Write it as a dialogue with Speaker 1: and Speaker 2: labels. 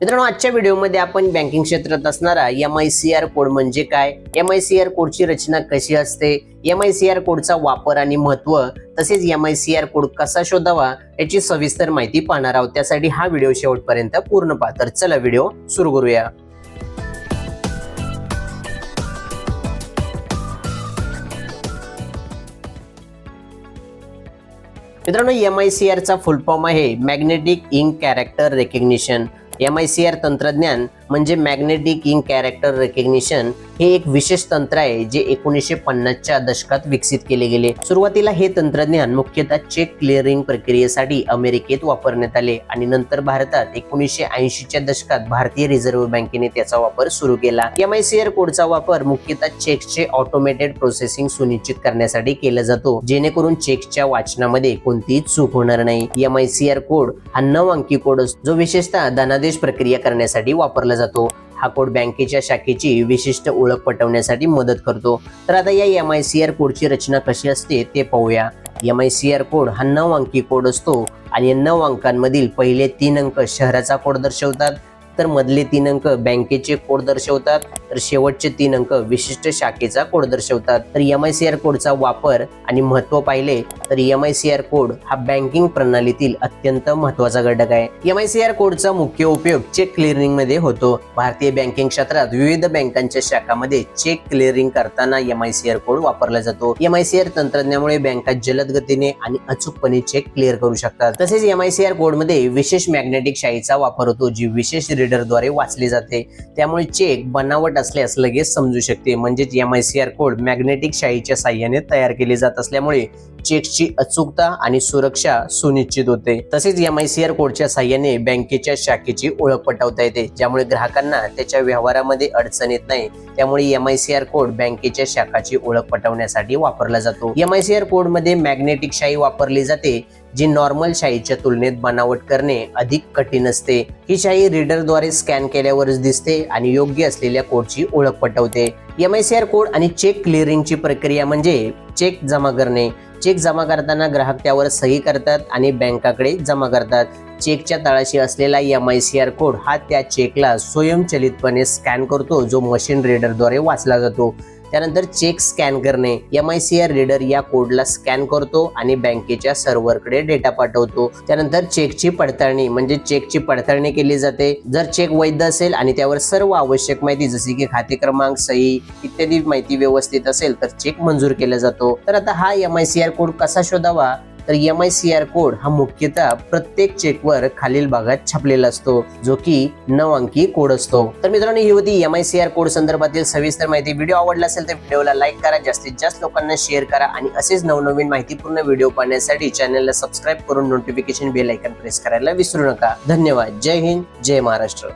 Speaker 1: मित्रांनो, आजच्या व्हिडिओमध्ये आपण बँकिंग क्षेत्रात असणारा MICR कोड म्हणजे काय, MICR कोडची रचना कशी असते, MICR कोडचा वापर आणि महत्त्व, तसेच MICR कोड कसा शोधावा याची सविस्तर माहिती पाहणार आहोत। त्यासाठी हा व्हिडिओ शेवटपर्यंत पूर्ण पहा। तर चला व्हिडिओ सुरू करूया। मित्रांनो, MICR चा फुल फॉर्म आहे magnetic ink character recognition. MICR तंत्रज्ञान म्हणजे मॅग्नेटिक इंक कॅरेक्टर रेकग्निशन हे एक विशेष तंत्र आहे जे 1950च्या दशकात विकसित केले गेले। सुरुवातीला हे तंत्रज्ञान मुख्यतः चेक क्लिअरिंग प्रक्रियेसाठी अमेरिकेत वापरण्यात आले आणि नंतर भारतात 1980च्या दशकात भारतीय रिझर्व्ह बँकेने त्याचा वापर सुरू केला। MICR कोडचा वापर मुख्यतः चेक्सचे ऑटोमेटेड प्रोसेसिंग सुनिश्चित करण्यासाठी केला जातो, जेणेकरून चेक्सच्या वाचनामध्ये कोणतीही चूक होणार नाही। MICR कोड हा 9 अंकी कोड असतो जो विशेषतः धनादेश प्रक्रिया करण्यासाठी वापरला जातो। हा कोड बँकेच्या शाखेची विशिष्ट ओळख पटवण्यासाठी मदत करतो। तर आता या MICR कोडची रचना कशी असते ते पाहूया। MICR कोड हा 9 अंकी कोड असतो आणि 9 अंकांमधील पहिले 3 अंक शहराचा कोड दर्शवतात, तर मधले 3 अंक बँकेचे कोड दर्शवतात, तर शेवटचे 3 अंक विशिष्ट शाखेचा कोड दर्शवतात। तर MICR कोडचा वापर आणि महत्त्व पाहिले तर MICR कोड हा बँकिंग प्रणालीतील अत्यंत महत्त्वाचा घटक आहे। MICR कोडचा मुख्य उपयोग चेक क्लिअरिंग मध्ये होतो। भारतीय बँकिंग क्षेत्रात विविध बँकांच्या शाखांमध्ये चेक क्लिअरिंग करताना MICR कोड वापरला जातो। MICR तंत्रज्ञानामुळे बँका जलद गतीने आणि अचूकपणे चेक क्लिअर करू शकतात। तसेच MICR कोडमध्ये विशेष मॅग्नेटिक शाईचा वापर होतो, जी विशेष रीडरद्वारे वाचली जाते। त्यामुळे चेक बनावट असल्यास लगेच समजू शकते। म्हणजेच MICR कोड मॅग्नेटिक शाईच्या साहाय्याने तयार केले जात असल्यामुळे चेक्सची अचूकता आणि सुरक्षा सुनिश्चित होते। तसेच MICR कोडच्या साहाय्याने बँकेच्या शाखेची ओळख पटवता येते, ज्यामुळे ग्राहकांना त्याच्या व्यवहारामध्ये अडचण येत नाही। त्यामुळे MICR कोड बँकेच्या शाखाची ओळख पटवण्यासाठी वापरला जातो। MICR कोड मध्ये मॅग्नेटिक शाई वापरली जाते, जी नॉर्मल शाईच्या तुलनेत बनावट करणे अधिक कठीण असते। ही शाई रीडरद्वारे स्कॅन केल्यावरच दिसते आणि योग्य असलेल्या कोडची ओळख पटवते। MICR कोड आणि चेक क्लिअरिंगची प्रक्रिया म्हणजे चेक जमा करणे। चेक जमा करताना ग्राहक त्यावर सही करतात आणि बँकाकडे जमा करतात। चेकच्या तळाशी असलेला MICR कोड हा त्या चेकला स्वयंचलितपणे स्कॅन करतो, जो मशीन रीडरद्वारे वाचला जातो। त्यानंतर चेक स्कॅन करणे, MICR रीडर या कोडला स्कॅन करतो आणि बँकेच्या सर्व्हरकडे डेटा पाठवतो। त्यानंतर चेकची पडताळणी म्हणजे चेकची पडताळणी केली जाते। जर चेक वैध असेल आणि त्यावर सर्व आवश्यक माहिती जशी की खाते क्रमांक, सही इत्यादी माहिती व्यवस्थित असेल तर चेक मंजूर केला जातो। तर आता हा MICR कोड कसा शोधावा, तर MICR कोड हा मुख्यतः प्रत्येक चेकवर खालील भागात छापलेला असतो, जो की 9 अंकी कोड असतो। तर मित्रांनो, ही होती MICR कोड संदर्भातील सविस्तर माहिती। व्हिडिओ आवडला असेल तर व्हिडिओला लाईक करा, जास्तीत जास्त लोकांना शेअर करा आणि असेच नवनवीन माहितीपूर्ण व्हिडिओ पाहण्यासाठी चॅनलला सबस्क्राईब करून नोटिफिकेशन बेल आयकॉन प्रेस करायला विसरू नका। धन्यवाद। जय हिंद, जय महाराष्ट्र।